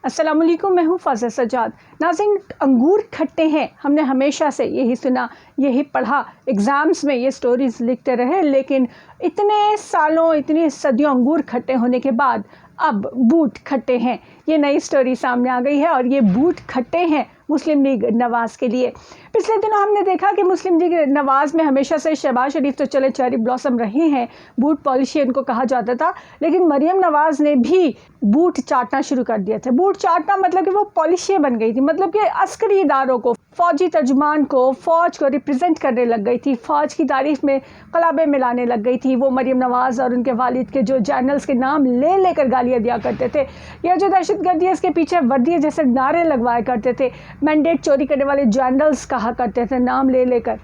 अस्सलाम वालेकुम, मैं हूँ फ़ाज़ा सज्जाद। नाज़रीन, अंगूर खट्टे हैं, हमने हमेशा से यही सुना, यही पढ़ा, एग्ज़ाम्स में ये स्टोरीज़ लिखते रहे। लेकिन इतने सालों, इतनी सदियों अंगूर खट्टे होने के बाद अब बूट खट्टे हैं, ये नई स्टोरी सामने आ गई है। और ये बूट खट्टे हैं मुस्लिम लीग नवाज़ के लिए। पिछले दिनों हमने देखा कि मुस्लिम लीग नवाज़ में हमेशा से शहबाज शरीफ तो चले चेरी ब्लॉसम रहे हैं, बूट पॉलिशी इनको कहा जाता था, लेकिन मरियम नवाज़ ने भी बूट चाटना शुरू कर दिए थे। बूट चाटना मतलब कि वो पॉलिशी बन गई थी, मतलब कि अस्करी इदारों को, फ़ौजी तर्जुमान को, फ़ौज को रिप्रेजेंट करने लग गई थी, फ़ौज की तारीफ में कलाबे मिलाने लग गई थी। वो मरियम नवाज़ और उनके वालिद के जो जनरल्स के नाम ले लेकर गालियाँ दिया करते थे, या जो दहशतगर्दी है इसके पीछे वर्दी जैसे नारे लगवाया करते थे, मैंडेट चोरी करने वाले जनरल्स कहा करते थे नाम ले लेकर।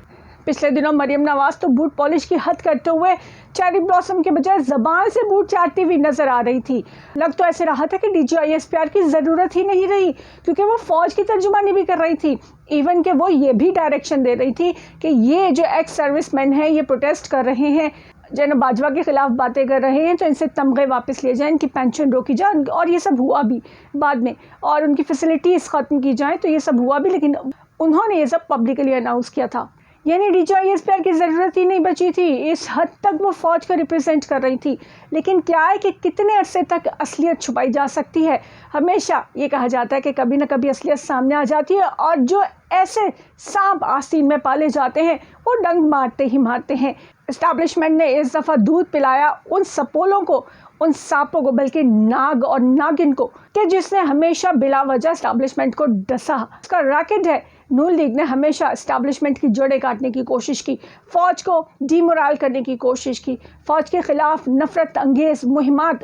पिछले दिनों मरियम नवाज़ तो बूट पॉलिश की हद करते हुए चेरी ब्लॉसम के बजाय ज़बान से बूट चाटती हुई नज़र आ रही थी। लग तो ऐसे रहा था कि DGISPR की ज़रूरत ही नहीं रही, क्योंकि वो फ़ौज की तर्जुमानी भी कर रही थी। इवन कि वो ये भी डायरेक्शन दे रही थी कि ये जो एक्स सर्विसमैन हैं, ये प्रोटेस्ट कर रहे हैं, जन बाजवा के ख़िलाफ़ बातें कर रहे हैं, तो इनसे तमगे वापस लिए जाएँ, इनकी पेंशन रोकी जाए। और ये सब हुआ भी बाद में, और उनकी फैसिलिटीज़ ख़त्म की जाएँ, तो ये सब हुआ भी। लेकिन उन्होंने ये सब पब्लिकली अनाउंस किया था, यानी DGISPR की ज़रूरत ही नहीं बची थी। इस हद तक वो फ़ौज को रिप्रेजेंट कर रही थी। लेकिन क्या है कि कितने अरसे तक असलियत छुपाई जा सकती है। हमेशा ये कहा जाता है कि कभी ना कभी असलियत सामने आ जाती है, और जो ऐसे सांप आस्तीन में पाले जाते हैं वो डंक मारते ही मारते हैं। इस्टेब्लिशमेंट ने इस दफ़ा दूध पिलाया उन सपोलों को, उन सांपों को, बल्कि नाग और नागिन को, कि जिसने हमेशा बिला वजह इस्टेब्लिशमेंट को डसा। उसका रैकेट है। नून लीग ने हमेशा इस्टेब्लिशमेंट की जड़ें काटने की कोशिश की, फ़ौज को डीमोरल करने की कोशिश की, फ़ौज के ख़िलाफ़ नफ़रत अंगेज़ मुहिमात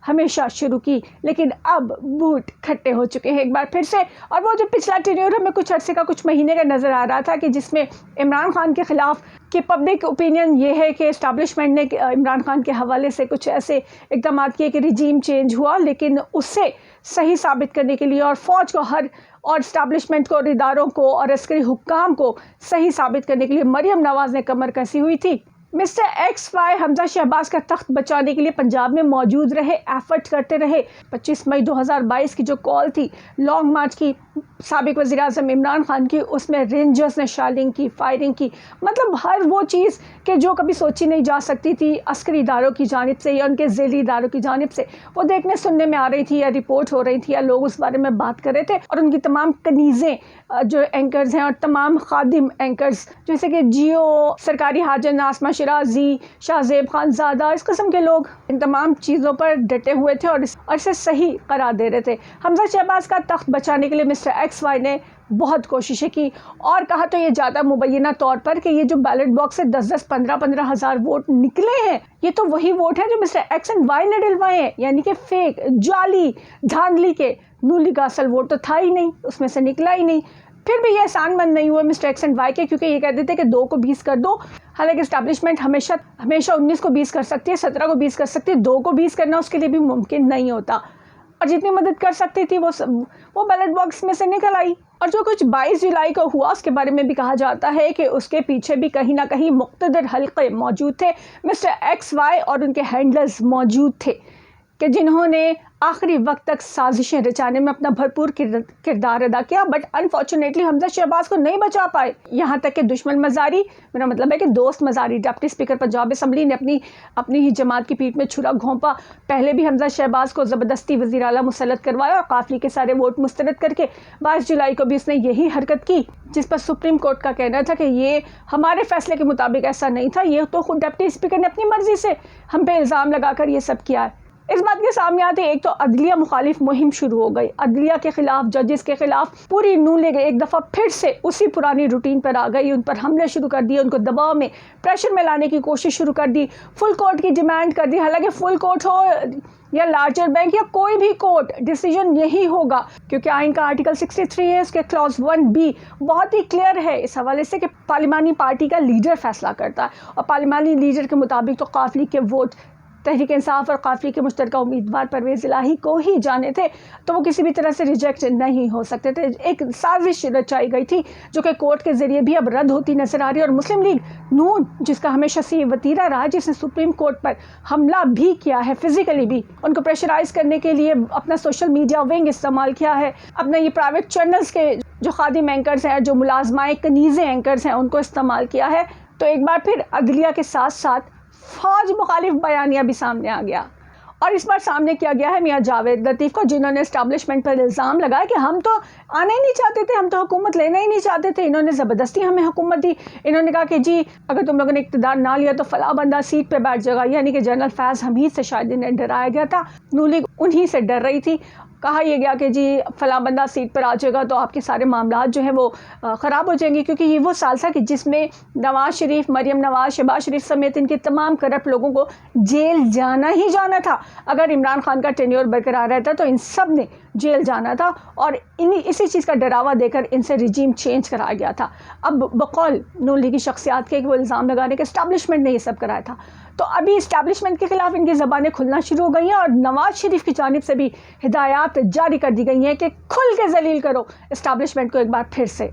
हमेशा शुरू की। लेकिन अब बूट खट्टे हो चुके हैं एक बार फिर से। और वो जो पिछला टेन्योर हमें कुछ अरसे का, कुछ महीने का नज़र आ रहा था, कि जिसमें इमरान खान के ख़िलाफ़ कि पब्लिक ओपिनियन ये है कि इस्टेब्लिशमेंट ने इमरान खान के हवाले से कुछ ऐसे इक़दाम किए कि रिजीम चेंज हुआ, लेकिन उससे सही साबित करने के लिए, और फ़ौज को और इस्टेब्लिशमेंट को, और इदारों को, और अस्करी हुक्काम को सही साबित करने के लिए मरियम नवाज़ ने कमर कसी हुई थी। मिस्टर XY हमजा शहबाज का तख्त बचाने के लिए पंजाब में मौजूद रहे, एफर्ट करते रहे। 25 मई 2022 की जो कॉल थी लॉन्ग मार्च की साबिक वज़ीर आज़म इमरान खान की, उसमें रेंजर्स ने शेलिंग की, फायरिंग की, मतलब हर वो चीज़ कि जो कभी सोची नहीं जा सकती थी अस्करी इदारों की जानिब से या उनके ज़ेली इदारों की जानिब से, वो देखने सुनने में आ रही थी, या रिपोर्ट हो रही थी, या लोग उस बारे में बात कर रहे थे। और उनकी तमाम कनीज़ें जो एंकर्स हैं, और तमाम खादिम एंकर्स, जैसे कि जियो, सरकारी हाजन, आसमा शिराजी, शाहजेब खानज़ादा, इस किस्म के लोग इन तमाम चीज़ों पर डटे हुए थे और इसे सही करार दे रहे थे। हमजा शहबाज का तख्त बचाने के लिए मिस्टर XY ने बहुत कोशिशें की, और कहा तो ये ज़्यादा मुबैना तौर पर कि ये जो बैलेट बॉक्स से 10-10, 15-15 हज़ार वोट निकले हैं, ये तो वही वोट हैं जो मिस्टर X and Y ने डलवाए हैं, यानी कि फेक, जाली, धांधली के। नून लीग का असल वोट तो था ही नहीं, उसमें से निकला ही नहीं। फिर भी ये एहसानमंद नहीं हुए मिस्टर X and Y के, क्योंकि ये कहते थे कि 2 को 20 कर दो। हालांकि इस्टेब्लिशमेंट हमेशा 19 को 20 कर सकती है, 17 को 20 कर सकती है, 2 को 20 करना उसके लिए भी मुमकिन नहीं होता। और जितनी मदद कर सकती थी वो बैलेट बॉक्स में से निकल आई। और जो कुछ 22 जुलाई को हुआ उसके बारे में भी कहा जाता है कि उसके पीछे भी कहीं ना कहीं मुक़्तदर हल्के मौजूद थे, मिस्टर XY और उनके हैंडलर्स मौजूद थे, कि जिन्होंने आखिरी वक्त तक साजिशें रचाने में अपना भरपूर किरदार अदा किया। बट अनफॉर्चुनेटली हमजा शहबाज को नहीं बचा पाए। यहाँ तक कि दुश्मन मजारी, मेरा मतलब है कि दोस्त Mazari, deputy speaker Punjab assembly ने अपनी ही जमात की पीठ में छुरा घोंपा। पहले भी हमजा शहबाज को ज़बरदस्ती वज़ीर आला मुसल्लत करवाया, और काफ़िले के सारे वोट मुस्तरद करके 22 जुलाई को भी उसने यही हरकत की, जिस पर सुप्रीम कोर्ट का कहना था कि ये हमारे फैसले के मुताबिक ऐसा नहीं था, ये तो खुद डिप्टी स्पीकर ने अपनी मर्ज़ी से हम पे इल्ज़ाम लगाकर ये सब किया है। इस बात के सामने आते एक तो अदलिया मुखालिफ मुहिम शुरू हो गई। अदलिया के खिलाफ, जजेस के खिलाफ पूरी नून लीग एक दफ़ा फिर से उसी पुरानी रूटीन पर आ गई। उन पर हमले शुरू कर दिए, उनको दबाव में, प्रेशर में लाने की कोशिश शुरू कर दी, फुल कोर्ट की डिमांड कर दी। हालांकि फुल कोर्ट हो या लार्जर बैंक या कोई भी कोर्ट, डिसीजन यही होगा, क्योंकि आइन का आर्टिकल 63 है, उसके क्लॉज 1B बहुत ही क्लियर है इस हवाले से कि पार्लिमानी पार्टी का लीडर फैसला करता है, और पार्लिमानी लीडर के मुताबिक तो काफिले के वोट तहरीक इंसाफ और काफ़ी के मुश्तरका उम्मीदवार परवेज़ इलाही को ही जाने थे, तो वो किसी भी तरह से रिजेक्ट नहीं हो सकते थे। एक साजिश रचाई गई थी जो कि कोर्ट के ज़रिए भी अब रद्द होती नज़र आ रही है। और मुस्लिम लीग नून, जिसका हमेशा से वतीरा रहा, जिसने सुप्रीम कोर्ट पर हमला भी किया है, फिज़िकली भी उनको प्रेशराइज़ करने के लिए अपना सोशल मीडिया विंग इस्तेमाल किया है, अपना ये प्राइवेट चैनल्स के जो खादिम एंकर्स हैं, जो मुलाजमाए कनीज़े एंकर्स हैं, उनको इस्तेमाल किया है, तो एक बार फिर अदलिया के साथ साथ फ़ौज मुखालिफ बयानिया भी सामने आ गया। और इस बार सामने किया गया है मियां जावेद लतीफ़ को, जिन्होंने इस्टेब्लिशमेंट पर इल्ज़ाम लगाया कि हम तो आना ही नहीं चाहते थे, हम तो हुकूमत लेना ही नहीं चाहते थे, इन्होंने ज़बरदस्ती हमें हुकूमत दी। इन्होंने कहा कि जी अगर तुम लोगों ने इक़्तिदार ना लिया तो फ़ला बंदा सीट पे बैठ जाएगा, यानी कि जनरल फैज़ हमीद से शायद इन्हें डराया गया था। नून लीग उन्हीं से डर रही थी। कहा यह गया कि जी फ़ला बंदा सीट पर आ जाएगा तो आपके सारे मामलात जो हैं वो ख़राब हो जाएंगे, क्योंकि ये वो साल था कि जिसमें नवाज़ शरीफ, मरियम नवाज़, शहबाज शरीफ समेत इनके तमाम करप्ट लोगों को जेल जाना ही जाना था। अगर इमरान खान का टेन्योर बरकरार रहता तो इन सब ने जेल जाना था, और इसी चीज़ का डरावा देकर इनसे रिजीम चेंज कराया गया था। अब बकौल नून लीगी शख्सियात के वो इल्ज़ाम लगाने के इस्टेब्लिशमेंट ने ये सब कराया था, तो अभी इस्टेब्लिशमेंट के ख़िलाफ़ इनकी ज़बानें खुलना शुरू हो गई हैं, और नवाज़ शरीफ की जानिब से भी हिदायत जारी कर दी गई हैं कि खुल के जलील करो इस्टेब्लिशमेंट को, एक बार फिर से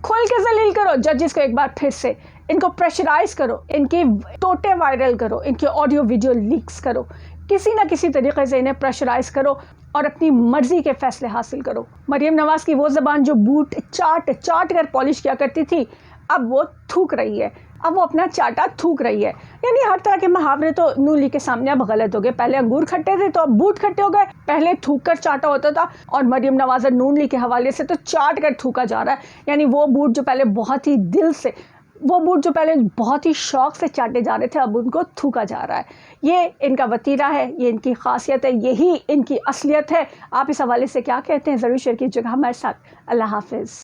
खुल के जलील करो जजेस को, एक बार फिर से इनको प्रेशराइज़ करो, इनके टोटे वायरल करो, इनके ऑडियो वीडियो लीक्स करो, किसी ना किसी तरीके से इन्हें प्रेशराइज़ करो और अपनी मर्ज़ी के फ़ैसले हासिल करो। मरियम नवाज़ की वो ज़बान जो बूट चाट कर पॉलिश किया करती थी, अब वो थूक रही है, अब वो अपना चाटा थूक रही है। यानी हर तरह के मुहावरे तो नून लीग के सामने अब गलत हो गए। पहले अंगूर खट्टे थे तो अब बूट खट्टे हो गए, पहले थूक कर चाटा होता था, और मरियम नवाज़ नून लीग के हवाले से तो चाट कर थूका जा रहा है। यानी वो बूट जो पहले बहुत ही दिल से, वो बूट जो पहले बहुत ही शौक़ से चाटे जा रहे थे, अब उनको थूका जा रहा है। ये इनका वतीरा है, ये इनकी खासियत है, यही इनकी असलियत है। आप इस हवाले से क्या कहते हैं ज़रूर शेयर कीजिएगा हमारे साथ। अल्लाह हाफ़िज़।